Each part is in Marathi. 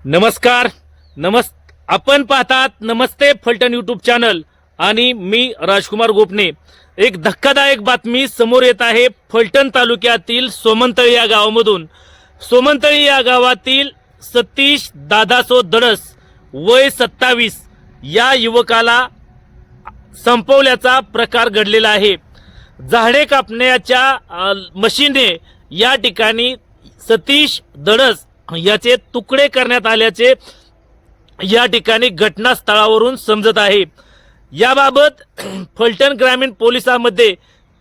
नमस्कार आपण पाहतात नमस्ते फलटण यूट्यूब चॅनल आणि मी राजकुमार गोपने। एक धक्कादायक बातमी समोर येत आहे। फलटण तालुक्यातील सोमनतळी या गावामधून सोमनतळी या गावातील सतीश दादासो दडस वय 27 या युवकाला संपवल्याचा प्रकार घडलेला आहे। झाडे कापण्याच्या मशीनने या ठिकाणी सतीश दडस याचे तुकडे करण्यात आल्याचे या ठिकाणी घटनास्थळावरून समजत आहे। याबाबत फलटण ग्रामीण पोलिसांमध्ये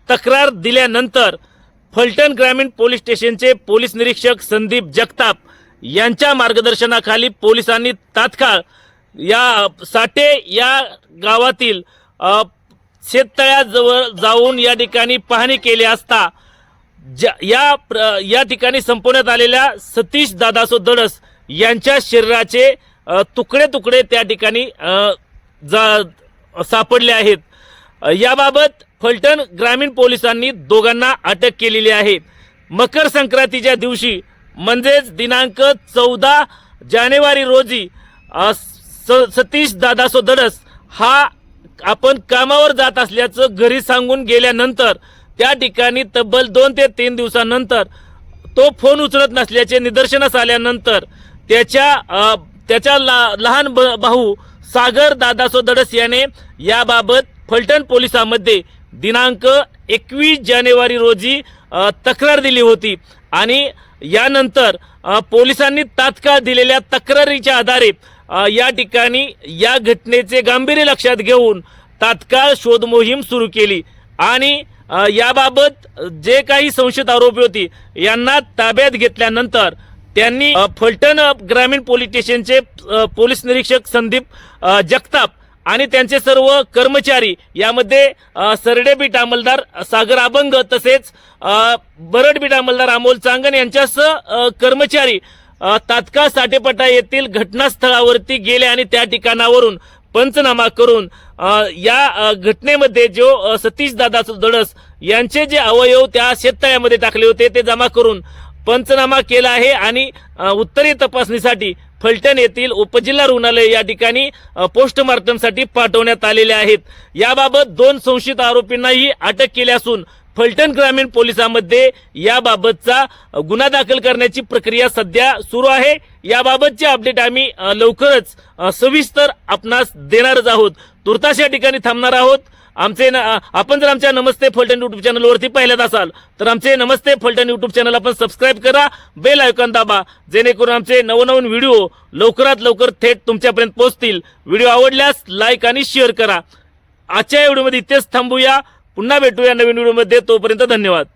तक्रार दिल्यानंतर फलटण ग्रामीण पोलीस स्टेशनचे पोलीस निरीक्षक संदीप जगताप यांच्या मार्गदर्शनाखाली पोलिसांनी तात्काळ या साठे या गावातील शेततळ्याजवळ जाऊन या ठिकाणी पाहणी केली असता या ठिकाणी संपवण्यात आलेल्या सतीश दादासो दडस यांच्या शरीराचे तुकडे तुकडे त्या ठिकाणी सापडले आहेत। याबाबत फलटण ग्रामीण पोलिसांनी दोघांना अटक केलेली आहे। मकर संक्रांतीच्या दिवशी म्हणजेच दिनांक 14 जानेवारी रोजी सतीश दादासो दडस हा आपण कामावर जात असल्याचं घरी सांगून गेल्यानंतर त्या ठिकाणी तब्बल 2 ते 3 दिवसानंतर तो फोन उचलत नसल्याचे निदर्शनास आल्यानंतर त्याच्या लहान भाऊ सागर दादासो दडस याने याबाबत फलटण पोलिसांमध्ये दिनांक 21 जानेवारी रोजी तक्रार दिली होती आणि यानंतर पोलिसांनी तात्काळ दिलेल्या तक्रारीच्या आधारे या ठिकाणी या घटनेचे गांभीर्य लक्षात घेऊन तात्काळ शोध मोहीम सुरू केली आणि याबाबत जे काही संशयित आरोपी होती यांना ताब्यात घेतल्यानंतर त्यांनी फलटण ग्रामीण पोलीस स्टेशनचे पोलीस निरीक्षक संदीप जगताप आणि त्यांचे सर्व कर्मचारी यामध्ये सरडे बीट अंमलदार सागर अभंग तसेच बरड बीट अंमलदार अमोल चांगण यांच्यासह कर्मचारी तात्काळ साठेपटा येथील घटनास्थळावरती गेले आणि त्या ठिकाणावरून पंचनामा करून या घटनेमध्ये जो सतीश दादासो दडस यांचे जे अवयव त्या शेततळ्यामध्ये टाकले होते ते जमा करून पंचनामा केला आहे आणि उत्तरीय तपासणीसाठी फलटण येथील उपजिल्हा रुग्णालय या ठिकाणी पोस्टमार्टमसाठी पाठवण्यात आलेले आहेत। याबाबत 2 संशयित आरोपींनाही अटक केली असून फलटण ग्रामीण पोलिसांमध्ये याबाबतचा गुन्हा दाखल करण्याची प्रक्रिया सध्या सुरू आहे। याबाबतचे अपडेट आम्ही लवकरच सविस्तर आपणास देणारच आहोत। तुर्तास या ठिकाणी थांबणार आहोत। आपण जर आमच्या नमस्ते फलटण यूट्यूब चॅनलवरती पाहिल्यात असाल तर आमचे नमस्ते फलटण यूट्यूब चॅनल आपण सबस्क्राईब करा, बेल आयकॉन दाबा, जेणेकरून आमचे नवनवीन व्हिडिओ लवकरात लवकर थेट तुमच्यापर्यंत पोहोचतील। व्हिडिओ आवडल्यास लाईक आणि शेअर करा। आजच्या व्हिडिओमध्ये इथेच थांबूया, पुन्हा भेटूया नवीन व्हिडिओमध्ये। तोपर्यंत धन्यवाद।